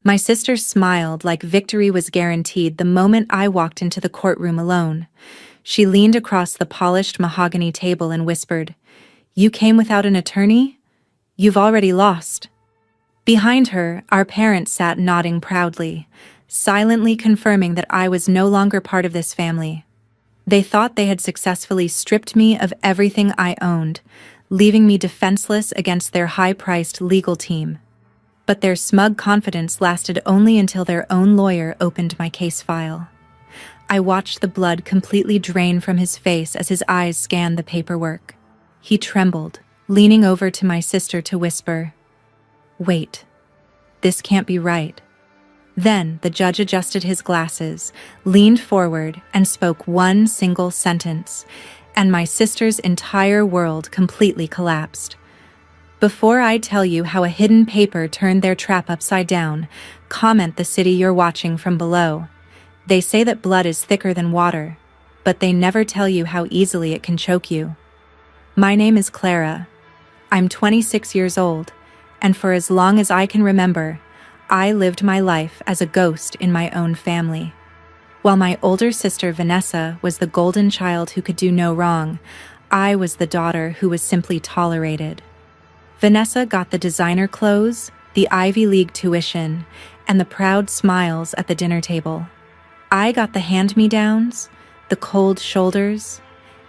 My sister smiled like victory was guaranteed the moment I walked into the courtroom alone. She leaned across the polished mahogany table and whispered, "You came without an attorney? You've already lost." Behind her, our parents sat nodding proudly, silently confirming that I was no longer part of this family. They thought they had successfully stripped me of everything I owned, leaving me defenseless against their high-priced legal team. But their smug confidence lasted only until their own lawyer opened my case file. I watched the blood completely drain from his face as his eyes scanned the paperwork. He trembled, leaning over to my sister to whisper, "Wait, this can't be right." Then the judge adjusted his glasses, leaned forward, and spoke one single sentence, and my sister's entire world completely collapsed. "Before I tell you how a hidden paper turned their trap upside down, comment the city you're watching from below. They say that blood is thicker than water, but they never tell you how easily it can choke you. My name is Clara. I'm 26 years old, and for as long as I can remember, I lived my life as a ghost in my own family. While my older sister Vanessa was the golden child who could do no wrong, I was the daughter who was simply tolerated. Vanessa got the designer clothes, the Ivy League tuition, and the proud smiles at the dinner table. I got the hand-me-downs, the cold shoulders,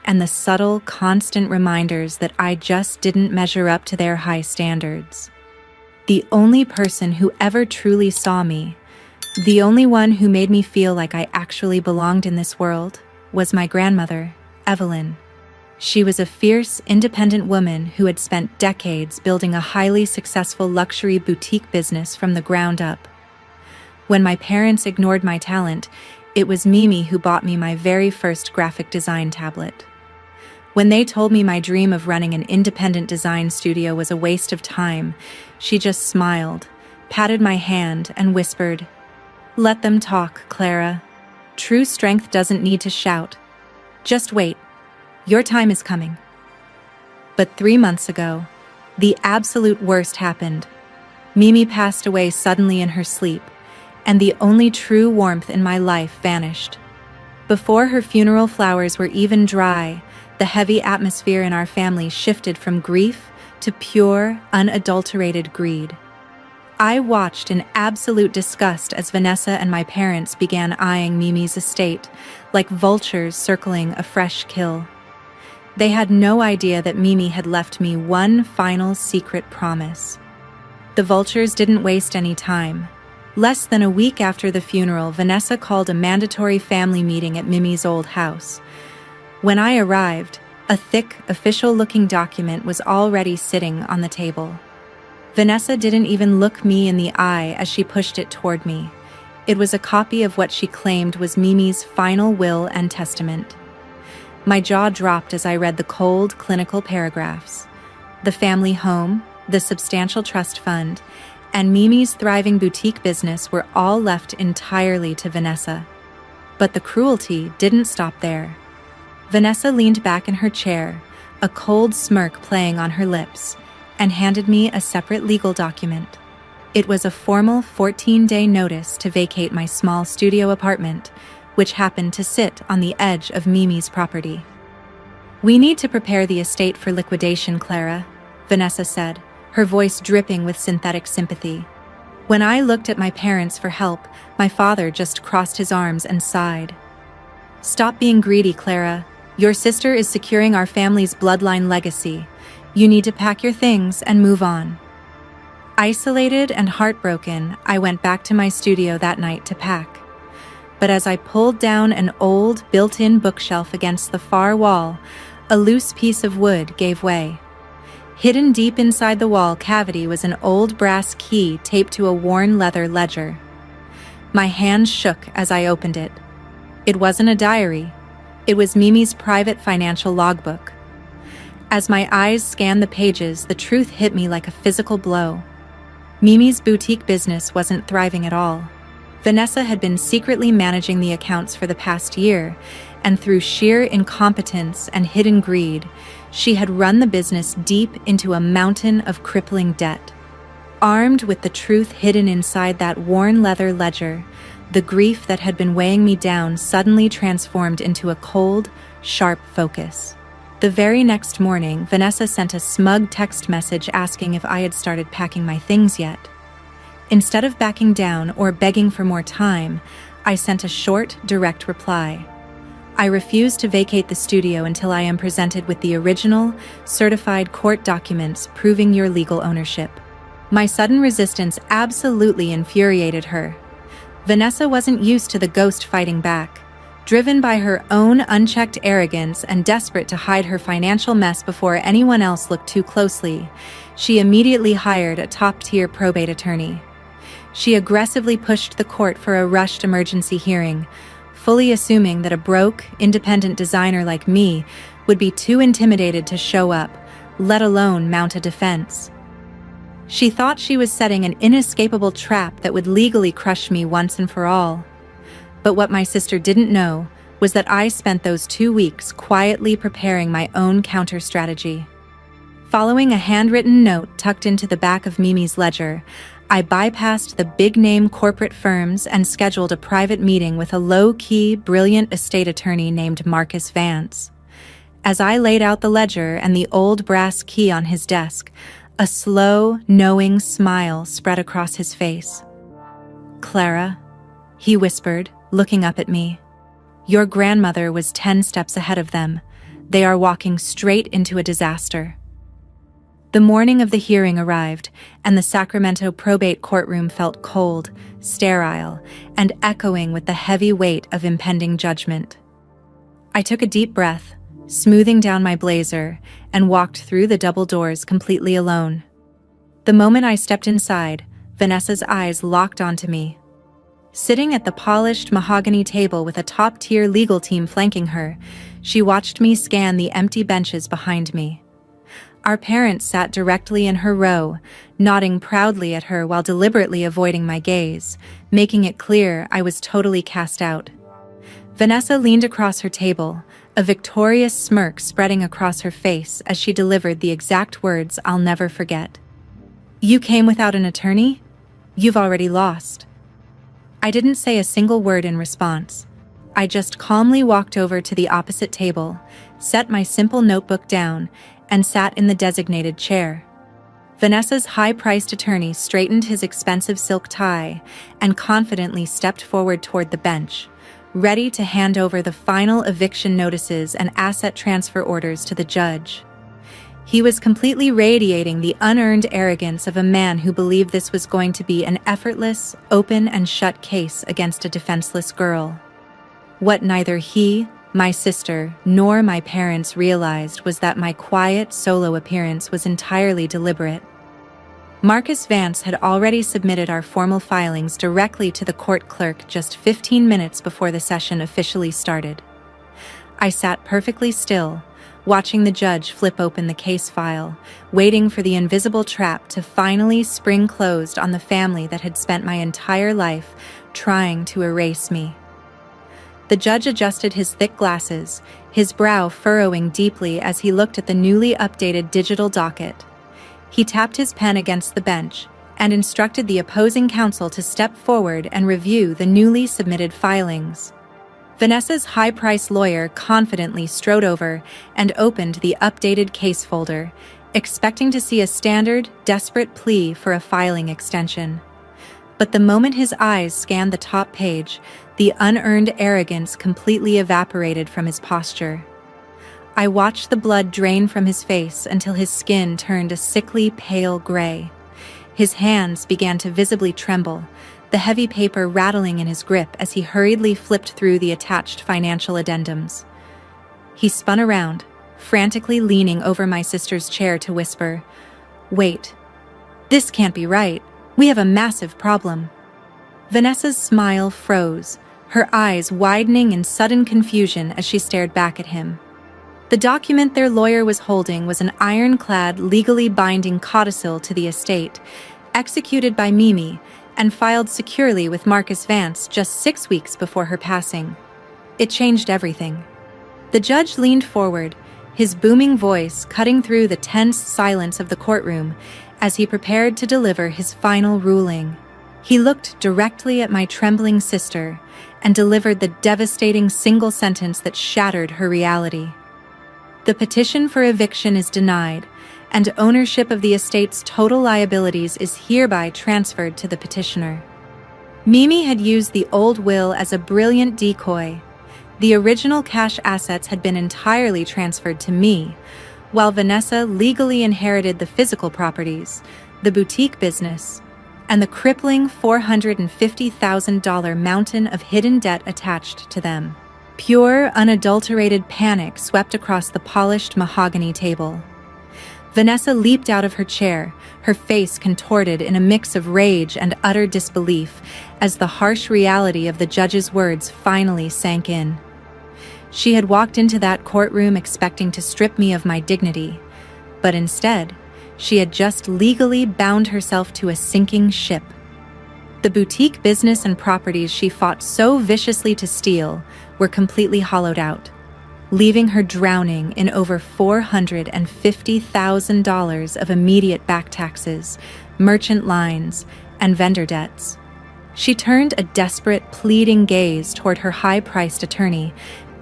and the subtle, constant reminders that I just didn't measure up to their high standards. The only person who ever truly saw me, the only one who made me feel like I actually belonged in this world, was my grandmother, Evelyn. She was a fierce, independent woman who had spent decades building a highly successful luxury boutique business from the ground up. When my parents ignored my talent, it was Mimi who bought me my very first graphic design tablet. When they told me my dream of running an independent design studio was a waste of time, she just smiled, patted my hand, and whispered, "Let them talk, Clara. True strength doesn't need to shout. Just wait. Your time is coming." But 3 months ago, the absolute worst happened. Mimi passed away suddenly in her sleep, and the only true warmth in my life vanished. Before her funeral flowers were even dry, the heavy atmosphere in our family shifted from grief to pure, unadulterated greed. I watched in absolute disgust as Vanessa and my parents began eyeing Mimi's estate, like vultures circling a fresh kill. They had no idea that Mimi had left me one final secret promise. The vultures didn't waste any time. Less than a week after the funeral, Vanessa called a mandatory family meeting at Mimi's old house. When I arrived, a thick, official-looking document was already sitting on the table. Vanessa didn't even look me in the eye as she pushed it toward me. It was a copy of what she claimed was Mimi's final will and testament. My jaw dropped as I read the cold, clinical paragraphs. The family home, the substantial trust fund, and Mimi's thriving boutique business were all left entirely to Vanessa. But the cruelty didn't stop there. Vanessa leaned back in her chair, a cold smirk playing on her lips, and handed me a separate legal document. It was a formal 14-day notice to vacate my small studio apartment, which happened to sit on the edge of Mimi's property. "We need to prepare the estate for liquidation, Clara," Vanessa said, her voice dripping with synthetic sympathy. When I looked at my parents for help, my father just crossed his arms and sighed. "Stop being greedy, Clara. Your sister is securing our family's bloodline legacy. You need to pack your things and move on." Isolated and heartbroken, I went back to my studio that night to pack. But as I pulled down an old, built-in bookshelf against the far wall, a loose piece of wood gave way. Hidden deep inside the wall cavity was an old brass key taped to a worn leather ledger. My hand shook as I opened it. It wasn't a diary. It was Mimi's private financial logbook. As my eyes scanned the pages, the truth hit me like a physical blow. Mimi's boutique business wasn't thriving at all. Vanessa had been secretly managing the accounts for the past year, and through sheer incompetence and hidden greed, she had run the business deep into a mountain of crippling debt. Armed with the truth hidden inside that worn leather ledger, the grief that had been weighing me down suddenly transformed into a cold, sharp focus. The very next morning, Vanessa sent a smug text message asking if I had started packing my things yet. Instead of backing down or begging for more time, I sent a short, direct reply. I refuse to vacate the studio until I am presented with the original, certified court documents proving your legal ownership. My sudden resistance absolutely infuriated her. Vanessa wasn't used to the ghost fighting back. Driven by her own unchecked arrogance and desperate to hide her financial mess before anyone else looked too closely, she immediately hired a top-tier probate attorney. She aggressively pushed the court for a rushed emergency hearing, fully assuming that a broke, independent designer like me would be too intimidated to show up, let alone mount a defense. She thought she was setting an inescapable trap that would legally crush me once and for all. But what my sister didn't know was that I spent those 2 weeks quietly preparing my own counter-strategy. Following a handwritten note tucked into the back of Mimi's ledger, I bypassed the big-name corporate firms and scheduled a private meeting with a low-key, brilliant estate attorney named Marcus Vance. As I laid out the ledger and the old brass key on his desk, a slow, knowing smile spread across his face. "Clara," he whispered, looking up at me. "Your grandmother was 10 steps ahead of them. They are walking straight into a disaster." The morning of the hearing arrived, and the Sacramento probate courtroom felt cold, sterile, and echoing with the heavy weight of impending judgment. I took a deep breath, smoothing down my blazer, and walked through the double doors completely alone. The moment I stepped inside, Vanessa's eyes locked onto me. Sitting at the polished mahogany table with a top-tier legal team flanking her, she watched me scan the empty benches behind me. Our parents sat directly in her row, nodding proudly at her while deliberately avoiding my gaze, making it clear I was totally cast out. Vanessa leaned across her table, a victorious smirk spreading across her face as she delivered the exact words I'll never forget. "You came without an attorney? You've already lost." I didn't say a single word in response. I just calmly walked over to the opposite table, set my simple notebook down, and sat in the designated chair. Vanessa's high-priced attorney straightened his expensive silk tie and confidently stepped forward toward the bench, ready to hand over the final eviction notices and asset transfer orders to the judge. He was completely radiating the unearned arrogance of a man who believed this was going to be an effortless, open and shut case against a defenseless girl. What neither he, my sister, nor my parents realized was that my quiet, solo appearance was entirely deliberate. Marcus Vance had already submitted our formal filings directly to the court clerk just 15 minutes before the session officially started. I sat perfectly still, watching the judge flip open the case file, waiting for the invisible trap to finally spring closed on the family that had spent my entire life trying to erase me. The judge adjusted his thick glasses, his brow furrowing deeply as he looked at the newly updated digital docket. He tapped his pen against the bench and instructed the opposing counsel to step forward and review the newly submitted filings. Vanessa's high-priced lawyer confidently strode over and opened the updated case folder, expecting to see a standard, desperate plea for a filing extension. But the moment his eyes scanned the top page, the unearned arrogance completely evaporated from his posture. I watched the blood drain from his face until his skin turned a sickly pale gray. His hands began to visibly tremble, the heavy paper rattling in his grip as he hurriedly flipped through the attached financial addendums. He spun around, frantically leaning over my sister's chair to whisper, "Wait, this can't be right. We have a massive problem." Vanessa's smile froze, her eyes widening in sudden confusion as she stared back at him. The document their lawyer was holding was an ironclad, legally binding codicil to the estate, executed by Mimi and filed securely with Marcus Vance just 6 weeks before her passing. It changed everything. The judge leaned forward, his booming voice cutting through the tense silence of the courtroom, as he prepared to deliver his final ruling. He looked directly at my trembling sister and delivered the devastating single sentence that shattered her reality. The petition for eviction is denied, and ownership of the estate's total liabilities is hereby transferred to the petitioner. Mimi had used the old will as a brilliant decoy. The original cash assets had been entirely transferred to me, while Vanessa legally inherited the physical properties, the boutique business, and the crippling $450,000 mountain of hidden debt attached to them. Pure, unadulterated panic swept across the polished mahogany table. Vanessa leaped out of her chair, her face contorted in a mix of rage and utter disbelief as the harsh reality of the judge's words finally sank in. She had walked into that courtroom expecting to strip me of my dignity, but instead, she had just legally bound herself to a sinking ship. The boutique business and properties she fought so viciously to steal were completely hollowed out, leaving her drowning in over $450,000 of immediate back taxes, merchant lines, and vendor debts. She turned a desperate, pleading gaze toward her high-priced attorney,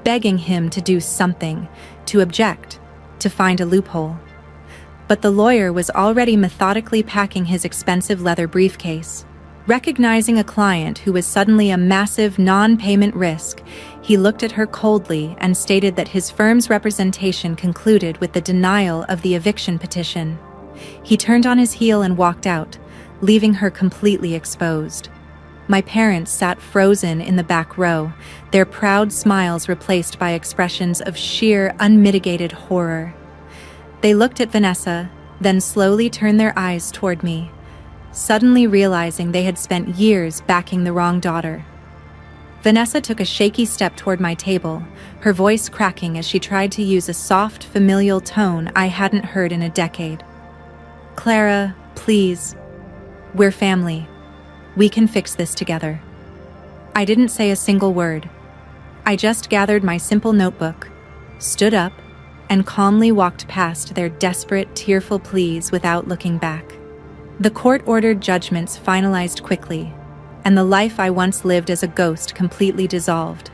begging him to do something, to object, to find a loophole. But the lawyer was already methodically packing his expensive leather briefcase. Recognizing a client who was suddenly a massive non-payment risk, he looked at her coldly and stated that his firm's representation concluded with the denial of the eviction petition. He turned on his heel and walked out, leaving her completely exposed. My parents sat frozen in the back row, their proud smiles replaced by expressions of sheer, unmitigated horror. They looked at Vanessa, then slowly turned their eyes toward me, suddenly realizing they had spent years backing the wrong daughter. Vanessa took a shaky step toward my table, her voice cracking as she tried to use a soft, familial tone I hadn't heard in a decade. "Clara, please. We're family. We can fix this together." I didn't say a single word. I just gathered my simple notebook, stood up, and calmly walked past their desperate, tearful pleas without looking back. The court-ordered judgments finalized quickly, and the life I once lived as a ghost completely dissolved.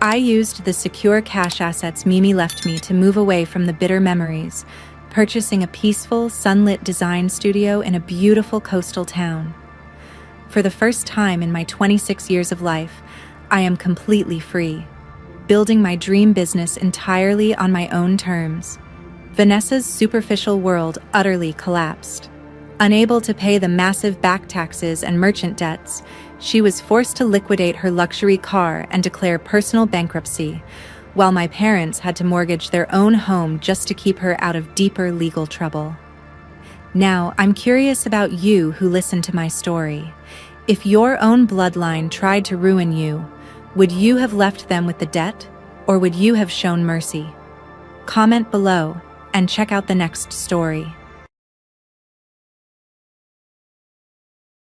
I used the secure cash assets Mimi left me to move away from the bitter memories, purchasing a peaceful, sunlit design studio in a beautiful coastal town. For the first time in my 26 years of life, I am completely free, building my dream business entirely on my own terms. Vanessa's superficial world utterly collapsed. Unable to pay the massive back taxes and merchant debts, she was forced to liquidate her luxury car and declare personal bankruptcy, while my parents had to mortgage their own home just to keep her out of deeper legal trouble. Now, I'm curious about you who listened to my story. If your own bloodline tried to ruin you, would you have left them with the debt, or would you have shown mercy? Comment below and check out the next story.